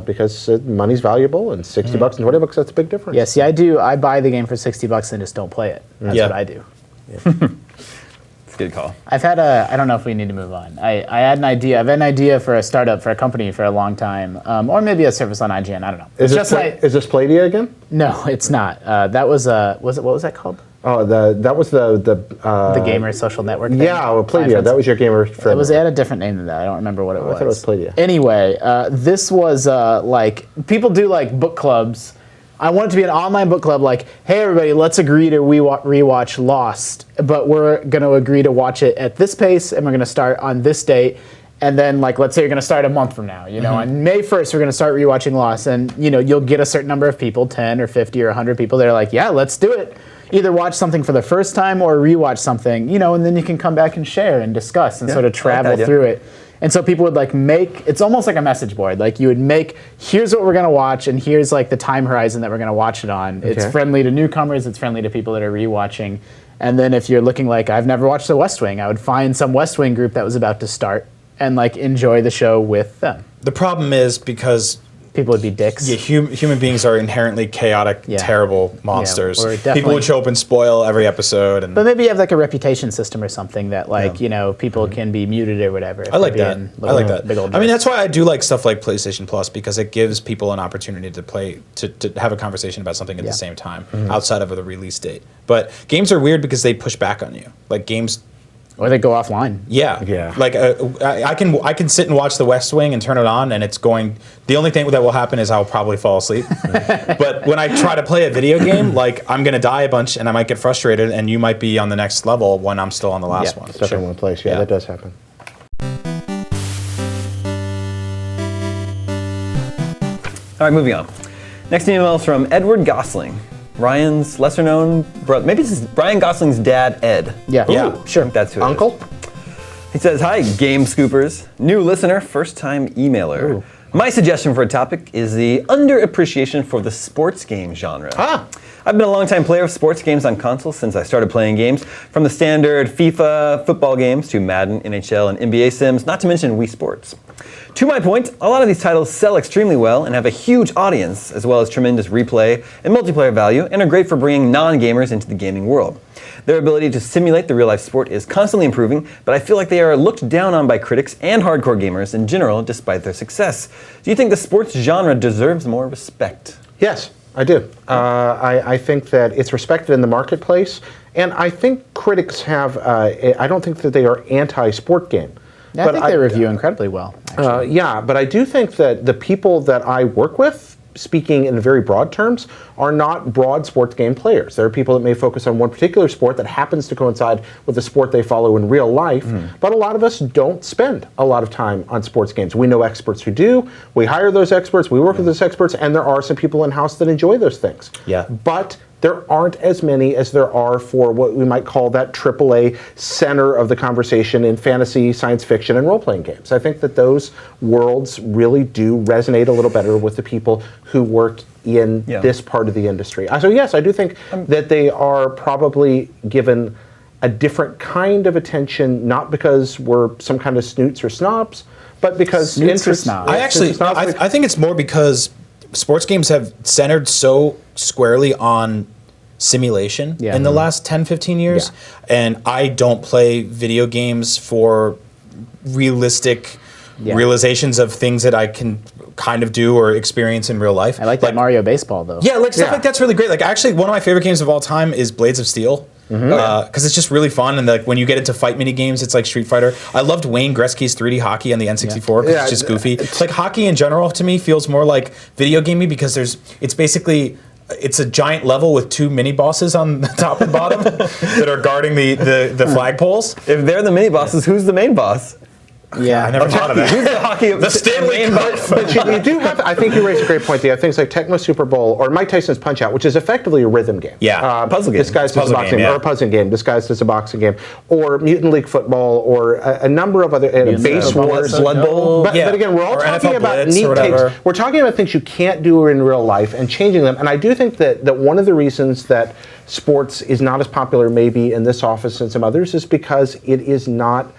because money's valuable, and $60 and $20, that's a big difference. Yeah, see, I buy the game for $60 and just don't play it. That's what I do. It's a good call. I don't know if we need to move on. I've had an idea for a startup, for a company for a long time, or maybe a service on IGN, I don't know. Is this Playdia again? No, it's not. That was, what was that called? Oh, that was The gamer social network thing? Yeah, well, Playdia. That was your gamer friend. It had a different name than that. I don't remember what it was. I thought it was Playdia. Anyway, this was like, people do like book clubs. I want it to be an online book club, like, hey everybody, let's agree to rewatch Lost, but we're going to agree to watch it at this pace, and we're going to start on this date. And then, like, let's say you're going to start a month from now. On May 1st, we're going to start rewatching Lost, and you'll get a certain number of people, 10 or 50 or 100 people that are like, yeah, let's do it. Either watch something for the first time or rewatch something, and then you can come back and share and discuss and sort of travel through it. And so people would like it's almost like a message board. Like you would make, here's what we're going to watch, and here's like the time horizon that we're going to watch it on. Okay. It's friendly to newcomers, it's friendly to people that are rewatching. And then if you're looking like, I've never watched The West Wing, I would find some West Wing group that was about to start and like enjoy the show with them. The problem is because people would be dicks. Yeah, human beings are inherently chaotic, terrible monsters. People would show up and spoil every episode. But maybe you have like a reputation system or something that like, people can be muted or whatever. I like that. I mean, that's why I do like stuff like PlayStation Plus, because it gives people an opportunity to play, to have a conversation about something at the same time, outside of the release date. But games are weird because they push back on you. Like games... Or they go offline. Yeah. Like I can sit and watch The West Wing and turn it on, and it's going. The only thing that will happen is I'll probably fall asleep. But when I try to play a video game, like I'm gonna die a bunch, and I might get frustrated, and you might be on the next level when I'm still on the last one. Stuck in one place. Yeah, that does happen. All right, moving on. Next email is from Edward Gosling. Ryan's lesser-known brother. Maybe this is Ryan Gosling's dad, Ed. Yeah, sure. That's who. Uncle? He says, "Hi, Game Scoopers. New listener, first-time emailer. Ooh. My suggestion for a topic is the underappreciation for the sports game genre. I've been a long-time player of sports games on consoles since I started playing games, from the standard FIFA football games to Madden, NHL, and NBA Sims, not to mention Wii Sports. To my point, a lot of these titles sell extremely well and have a huge audience, as well as tremendous replay and multiplayer value, and are great for bringing non-gamers into the gaming world. Their ability to simulate the real-life sport is constantly improving, but I feel like they are looked down on by critics and hardcore gamers in general, despite their success. Do you think the sports genre deserves more respect?" Yes. I do. I think that it's respected in the marketplace, and I think critics have. I don't think that they are anti-sport game. Yeah, I think they review incredibly well. Yeah, but I do think that the people that I work with, speaking in very broad terms, are not broad sports game players. There are people that may focus on one particular sport that happens to coincide with the sport they follow in real life, but a lot of us don't spend a lot of time on sports games. We know experts who do, we hire those experts, we work with those experts, and there are some people in-house that enjoy those things. Yeah. But there aren't as many as there are for what we might call that AAA center of the conversation in fantasy, science fiction, and role-playing games. I think that those worlds really do resonate a little better with the people who work in this part of the industry. So yes, I do think that they are probably given a different kind of attention, not because we're some kind of snoots or snobs, but because Snoots or snobs. I think it's more because sports games have centered so squarely on simulation in the last 10, 15 years. Yeah. And I don't play video games for realistic realizations of things that I can kind of do or experience in real life. I like that Mario Baseball, though. Yeah, like stuff like that's really great. Like actually, one of my favorite games of all time is Blades of Steel. Because it's just really fun, and like when you get into fight mini games, it's like Street Fighter. I loved Wayne Gretzky's 3D hockey on the N64 because it's just goofy. Like hockey in general to me feels more like video gamey because it's a giant level with two mini bosses on the top and bottom that are guarding the flagpoles. If they're the mini bosses, who's the main boss? Yeah, I never thought of that. Who's the hockey? The Stanley Cup. But you do have, I think you raise a great point. You have things like Tecmo Super Bowl or Mike Tyson's Punch-Out, which is effectively a rhythm game. Yeah, puzzle game. Disguised as a boxing game, or a puzzle game disguised as a boxing game. Or Mutant League Football, or a number of other, Base Wars. Blood Bowl. But again, we're all talking NFL about Blitz neat or whatever. takes. We're talking about things you can't do in real life and changing them. And I do think that one of the reasons that sports is not as popular maybe in this office and some others is because it is not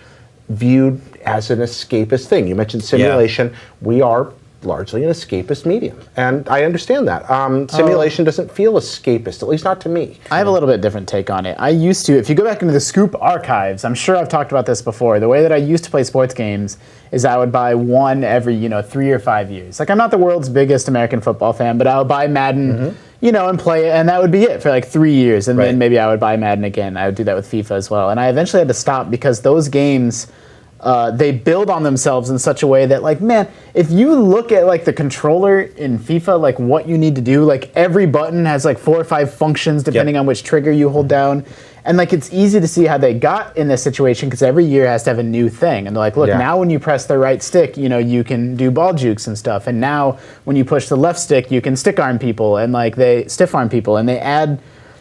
viewed as an escapist thing. You mentioned simulation. We are largely an escapist medium, and I understand that. Simulation doesn't feel escapist, at least not to me. I have a little bit different take on it. I used to, if you go back into the Scoop archives, I'm sure I've talked about this before, the way that I used to play sports games is I would buy one every, 3 or 5 years. Like, I'm not the world's biggest American football fan, but I would buy Madden, and play it, and that would be it for like 3 years, and then maybe I would buy Madden again. I would do that with FIFA as well, and I eventually had to stop because those games, they build on themselves in such a way that, like, man, if you look at like the controller in FIFA, like what you need to do, like every button has like 4 or 5 functions depending on which trigger you hold down, and like it's easy to see how they got in this situation because every year has to have a new thing. And they're like, look, now when you press the right stick, you can do ball jukes and stuff, and now when you push the left stick, you can stick arm people and like they stiff arm people, and they add.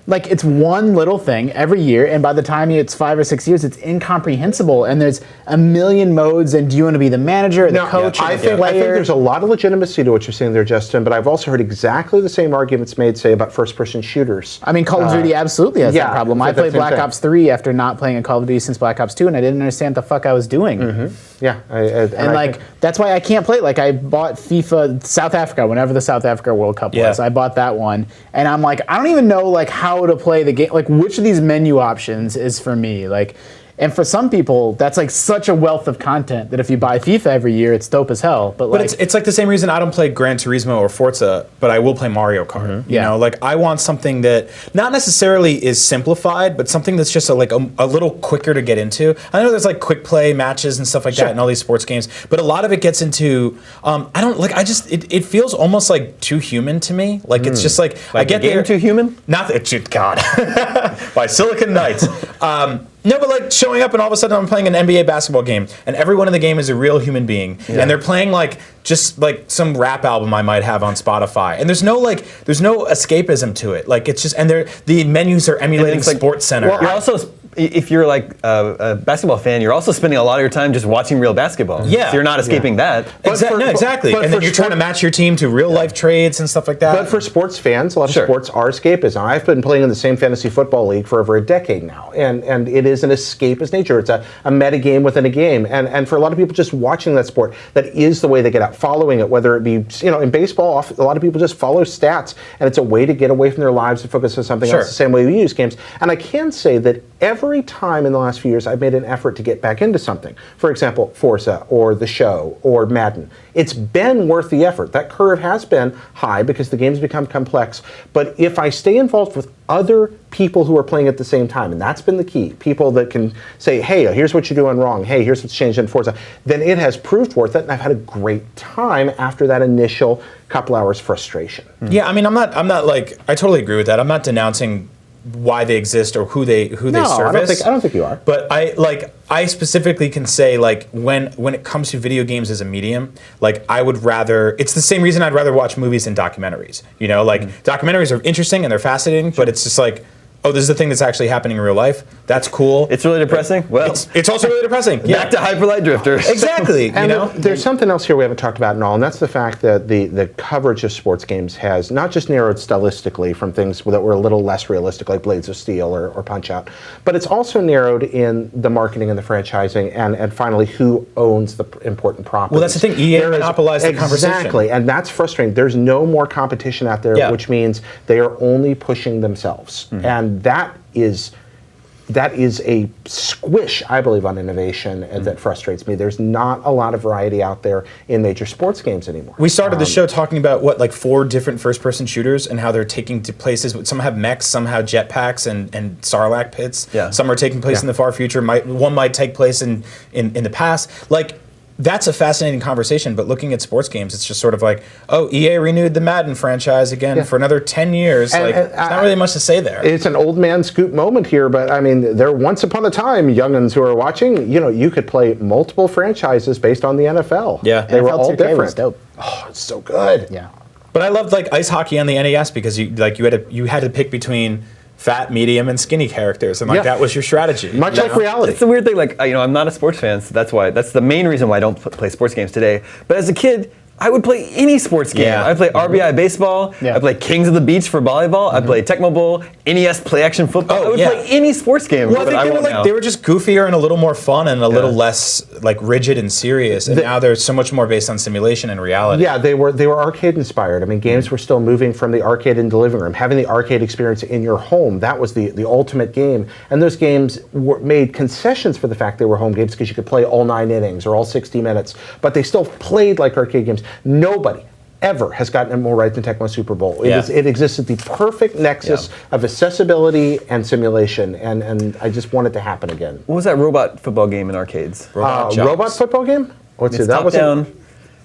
Like, it's one little thing every year, and by the time it's 5 or 6 years, it's incomprehensible, and there's a million modes, and do you want to be the manager or the coach or the player? I think there's a lot of legitimacy to what you're saying there, Justin, but I've also heard exactly the same arguments made, say, about first-person shooters. I mean, Call of Duty absolutely has that problem. I played Black thing. Ops 3 after not playing a Call of Duty since Black Ops 2, and I didn't understand what the fuck I was doing. Yeah. That's why I can't play. Like, I bought FIFA South Africa, whenever the South Africa World Cup was. I bought that one, and I'm like, I don't even know, like, how to play the game. Like, which of these menu options is for me? Like, and for some people, that's like such a wealth of content that if you buy FIFA every year, it's dope as hell. But it's like the same reason I don't play Gran Turismo or Forza, but I will play Mario Kart. You know, like I want something that not necessarily is simplified, but something that's just a little quicker to get into. I know there's like quick play matches and stuff like that in all these sports games, but a lot of it gets into it feels almost like too human to me. Like it's just like I get the game too human. Not God by Silicon Knights. No, but like showing up and all of a sudden I'm playing an NBA basketball game and everyone in the game is a real human being and they're playing like just like some rap album I might have on Spotify and there's no escapism to it. Like it's just the menus are emulating Sports Center. Well, you're also, if you're like a basketball fan, you're also spending a lot of your time just watching real basketball. Yeah, so you're not escaping that. Exactly. And then you're trying to match your team to real life trades and stuff like that. But for sports fans, a lot of sports are escapism. I've been playing in the same fantasy football league for over a decade now, and it is an escapist nature. It's a meta game within a game, and for a lot of people, just watching that sport, that is the way they get out, following it. Whether it be in baseball, a lot of people just follow stats, and it's a way to get away from their lives and focus on something else. The same way we use games. And I can say that every every time in the last few years I've made an effort to get back into something, for example, Forza or The Show or Madden, it's been worth the effort. That curve has been high because the game's become complex. But if I stay involved with other people who are playing at the same time, and that's been the key, people that can say, hey, here's what you're doing wrong, hey, here's what's changed in Forza, then it has proved worth it, and I've had a great time after that initial couple hours frustration. Yeah, I mean, I'm not like, I totally agree with that. I'm not denouncing why they exist or who they service. I don't think you are. But I specifically can say, like, when it comes to video games as a medium, like, I would rather, it's the same reason I'd rather watch movies than documentaries. You know, like, documentaries are interesting and they're fascinating, but it's just like, oh, this is the thing that's actually happening in real life. That's cool. It's really depressing. Well, it's also really depressing. Yeah. Back to Hyperlight Drifter. Exactly. And there's something else here we haven't talked about at all, and that's the fact that the coverage of sports games has not just narrowed stylistically from things that were a little less realistic, like Blades of Steel or Punch-Out, but it's also narrowed in the marketing and the franchising, and finally, who owns the important properties. Well, that's the thing. EA monopolized the conversation. Exactly, and that's frustrating. There's no more competition out there, which means they are only pushing themselves, and that is a squish, I believe, on innovation that frustrates me. There's not a lot of variety out there in major sports games anymore. We started the show talking about like 4 different first-person shooters and how they're taking to places. Some have mechs, some have jetpacks and Sarlacc pits. Yeah. Some are taking place in the far future. One might take place in the past. Like, that's a fascinating conversation, but looking at sports games, it's just sort of like, oh, EA renewed the Madden franchise again for another 10 years. There's not really much to say there. It's an old man scoop moment here, but I mean, there once upon a time, young'uns who are watching, you could play multiple franchises based on the NFL. Yeah. They were all 2K different. was dope. Oh, it's so good. Yeah. But I loved like ice hockey on the NES because you had to pick between fat, medium, and skinny characters, and that was your strategy. Much like reality. It's the weird thing, like, I'm not a sports fan, so that's the main reason why I don't play sports games today. But as a kid, I would play any sports game. Yeah. I play RBI baseball. Yeah. I play Kings of the Beach for volleyball. I play Tecmo Bowl, NES play action football. I would play any sports game. Well, I but think they were just goofier and a little more fun and a little less like rigid and serious. And now they're so much more based on simulation and reality. Yeah, they were arcade inspired. I mean, games were still moving from the arcade into the living room. Having the arcade experience in your home, that was the ultimate game. And those games made concessions for the fact they were home games because you could play all 9 innings or all 60 minutes, but they still played like arcade games. Nobody ever has gotten it more right than Tecmo Super Bowl. It exists at the perfect nexus of accessibility and simulation, and I just want it to happen again. What was that robot football game in arcades? Robot football game? What's It's it? That top was down.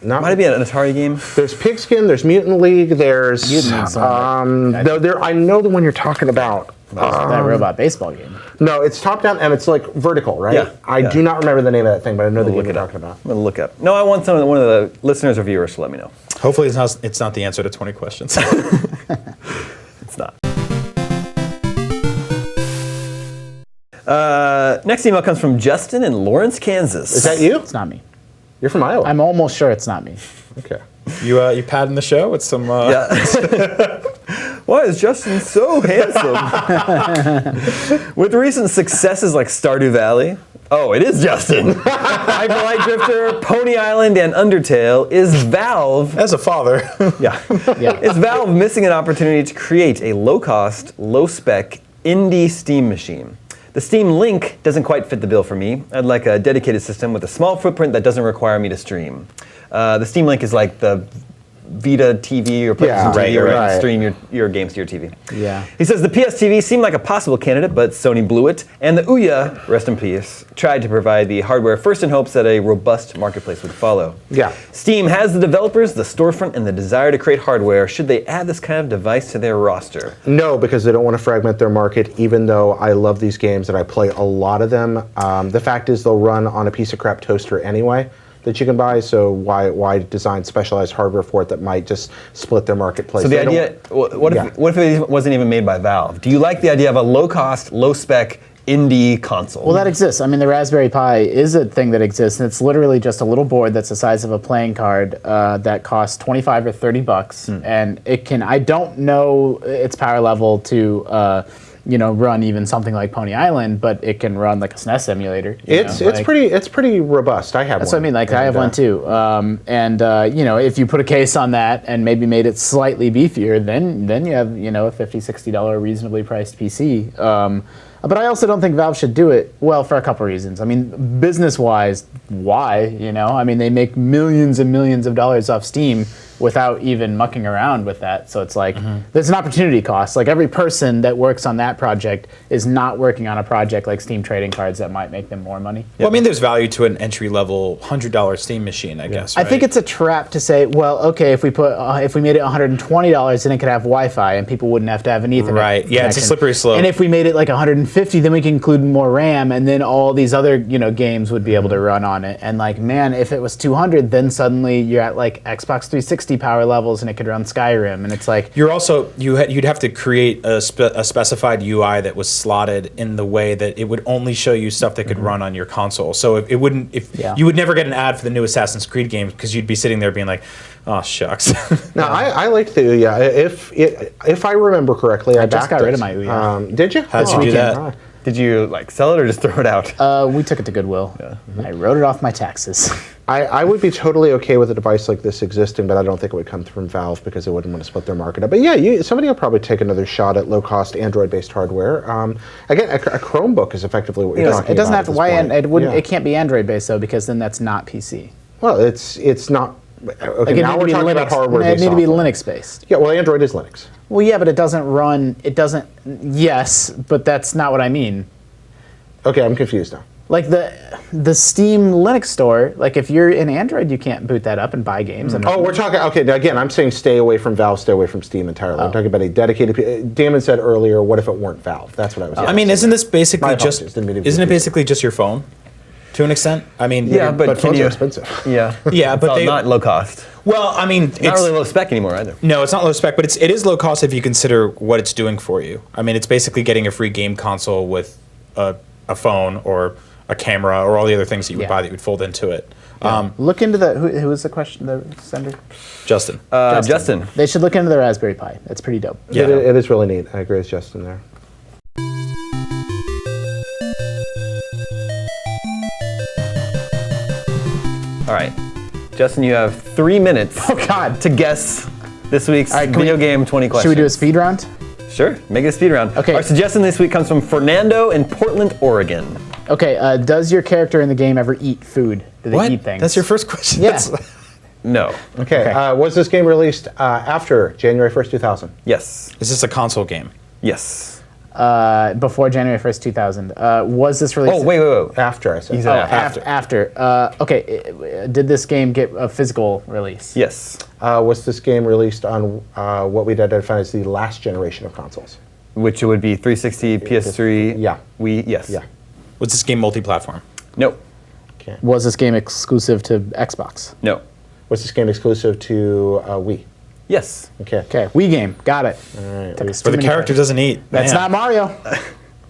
Might it be an Atari game? There's Pigskin, there's Mutant League, there's I know the one you're talking about. That robot baseball game. No, it's top down and it's like vertical, right? Yeah. I do not remember the name of that thing, but I know the game you're talking about. I'm gonna look up. No, I want one of the listeners or viewers to let me know. Hopefully it's not the answer to 20 questions. It's not. Next email comes from Justin in Lawrence, Kansas. Is that you? It's not me. You're from Iowa. I'm almost sure it's not me. Okay. You padding the show with some... Why is Justin so handsome? With recent successes like Stardew Valley, oh, it is Justin. Hyperlight Drifter, Pony Island, and Undertale, is Valve... As a father. Is Valve missing an opportunity to create a low-cost, low-spec, indie Steam machine? The Steam Link doesn't quite fit the bill for me. I'd like a dedicated system with a small footprint that doesn't require me to stream. The Steam Link is like the Vita TV or PlayStation TV where you can stream your games to your TV. Yeah. He says the PS TV seemed like a possible candidate, but Sony blew it, and the Ouya, rest in peace, tried to provide the hardware first in hopes that a robust marketplace would follow. Yeah. Steam has the developers, the storefront, and the desire to create hardware. Should they add this kind of device to their roster? No, because they don't want to fragment their market, even though I love these games and I play a lot of them. The fact is they'll run on a piece of crap toaster anyway that you can buy, so why design specialized hardware for it that might just split their marketplace? So the idea, what if it wasn't even made by Valve? Do you like the idea of a low-cost, low-spec indie console? Well, that exists. I mean, the Raspberry Pi is a thing that exists, and it's literally just a little board that's the size of a playing card that costs $25 or $30, and it can. I don't know its power level to run even something like Pony Island, but it can run like a SNES emulator. It's pretty robust. I have That's one. what I mean. Like I have one too. If you put a case on that and maybe made it slightly beefier, then you have a $50-$60 reasonably priced PC. But I also don't think Valve should do it, well, for a couple reasons. I mean, business-wise, why? I mean, they make millions and millions of dollars off Steam without even mucking around with that. So it's like, there's an opportunity cost. Like every person that works on that project is not working on a project like Steam trading cards that might make them more money. Well, I mean, there's value to an entry-level $100 Steam machine, I guess. I think it's a trap to say, well, okay, if we made it $120, then it could have Wi-Fi and people wouldn't have to have an Ethernet Right. Yeah, it's a connection. slippery slope. And if we made it like $150, then we can include more RAM, and then all these other games would be able to run on it. And like, man, if it was $200, then suddenly you're at like Xbox 360 power levels, and it could run Skyrim. And it's like you'd have to create a specified UI that was slotted in the way that it would only show you stuff that could run on your console. So you would never get an ad for the new Assassin's Creed games because you'd be sitting there being like, oh shucks. Now I like the Ouya. If I remember correctly, I just backed got rid it. of my Ouya. Did you? How'd you do that? Did you sell it or just throw it out? We took it to Goodwill. Yeah. I wrote it off my taxes. I would be totally okay with a device like this existing, but I don't think it would come from Valve because they wouldn't want to split their market up. But yeah, somebody will probably take another shot at low-cost Android-based hardware. Again, a Chromebook is effectively what you're talking about. It doesn't have to. It can't be Android-based though, because then that's not PC. Well, it's not. Okay, now we're talking about hardware. It need to be Linux-based. Yeah, well, Android is Linux. Well, yeah, but it doesn't run. It doesn't. Yes, but that's not what I mean. Okay, I'm confused now. Like the Steam Linux store, like if you're in Android, you can't boot that up and buy games. Oh, we're talking, okay, now again, I'm saying stay away from Valve, stay away from Steam entirely. I'm talking about a dedicated, Damon said earlier, what if it weren't Valve? That's what I was saying. I mean, isn't this basically it basically just your phone? To an extent? I mean, Yeah, but phones are expensive. Yeah. Yeah, but It's not low cost. Well, I mean, Not really low spec anymore either. No, it's not low spec, but it is low cost if you consider what it's doing for you. I mean, it's basically getting a free game console with a phone or a camera or all the other things that you would buy that you would fold into it. Look into the who was the question, the sender? Justin. Justin. They should look into the Raspberry Pi. That's pretty dope. Yeah. It is really neat. I agree with Justin there. All right. Justin, you have 3 minutes to guess this week's video game 20 questions. Should we do a speed round? Sure, make it a speed round. Okay. Our suggestion this week comes from Fernando in Portland, Oregon. Okay, does your character in the game ever eat food? Do they eat things? That's your first question? Yeah. No. Okay, was this game released after January 1st, 2000? Yes. Is this a console game? Yes. Before January 1st, 2000. Was this released? Oh, wait. After, I said. He said after. After. Okay, did this game get a physical release? Yes. Was this game released on what we'd identify as the last generation of consoles? Which would be 360, PS3, Yeah. Wii, yes. Yeah. Was this game multi-platform? No. Okay. Was this game exclusive to Xbox? No. Was this game exclusive to Wii? Yes. Okay. Okay, Wii game. Got it. All right. Where the character doesn't eat. That's Man. not Mario.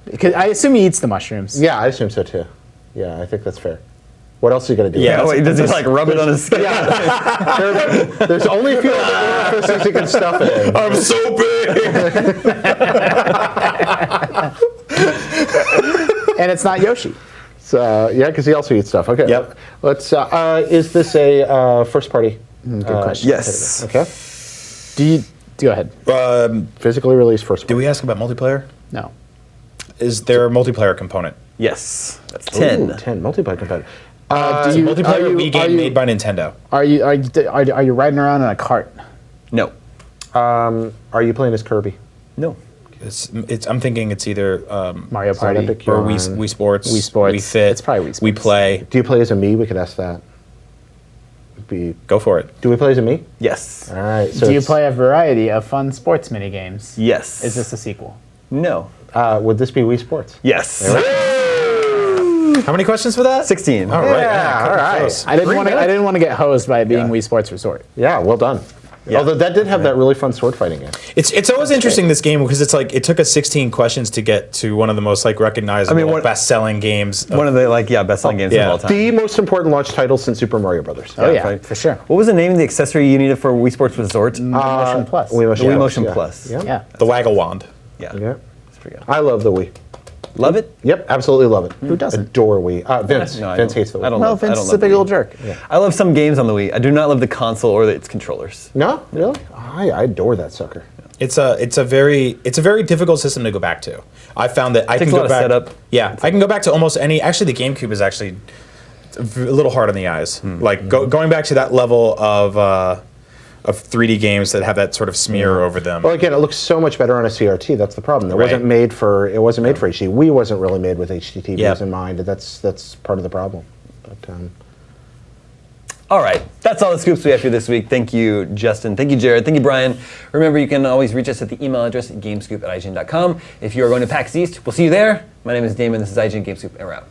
Because I assume he eats the mushrooms. Yeah, I assume so too. Yeah, I think that's fair. What else are you going to do? Yeah, wait, does he rub it on his skin? There's only a few orifices you can stuff it in. I'm so big! And it's not Yoshi. So, yeah, because he also eats stuff. Okay. Yep. Let's. Is this a first party? Good question. Yes. Okay. Go ahead. Physically released first Did party. we ask about multiplayer? No. Is there a multiplayer component? Yes. That's 10. Ooh, 10 multiplayer competitive. It's a multiplayer Wii game made by Nintendo. Are you riding around in a cart? No. Are you playing as Kirby? No. I'm thinking it's either Mario Party. Olympic or Yarn. Wii Sports. Wii Sports. Wii Fit. It's probably Wii Sports. We Play. Do you play as a me? We could ask that. Would be. Go for it. Do we play as a me? Yes. All right. So Do you play a variety of fun sports mini games? Yes. Is this a sequel? No. Would this be Wii Sports? Yes. How many questions for that? 16. All right. Yeah, all right. Close. I didn't want to get hosed by it being Wii Sports Resort. Yeah, well done. Yeah. Although that did have that really fun sword fighting game. It's always interesting, this game, because it's like it took us 16 questions to get to one of the most recognizable best-selling games. One of the best-selling games of all time. The most important launch title since Super Mario Brothers. Oh yeah, right. for sure. What was the name of the accessory you needed for Wii Sports Resort? Motion Plus. Wii Motion Wii Plus, Motion yeah. Plus. Yeah. Yeah. The Waggle Wand. Yeah. Yeah. It's pretty good. I love the Wii. Love it? Yep, absolutely love it. Who doesn't? Adore Wii. Vince. No, I Vince don't- hates the Wii. I don't Well, love- I Vince don't is a love big the old Wii. jerk. I love some games on the Wii. I do not love the console or its controllers. No, really? I adore that sucker. It's a very difficult system to go back to. I found that I Takes can a go lot of back. setup. Yeah, I can go back to almost any. Actually, the GameCube is actually a little hard on the eyes. Like going back to that level of 3D games that have that sort of smear over them. Well, again, it looks so much better on a CRT. That's the problem. It Right. wasn't made for HD. Wii wasn't really made with HDTVs Yep. in mind. That's part of the problem. But All right, that's all the scoops we have for you this week. Thank you, Justin. Thank you, Jared. Thank you, Brian. Remember, you can always reach us at the email address gamescoop@ign.com. If you are going to PAX East, we'll see you there. My name is Damon. This is IGN GameScoop, and we're out.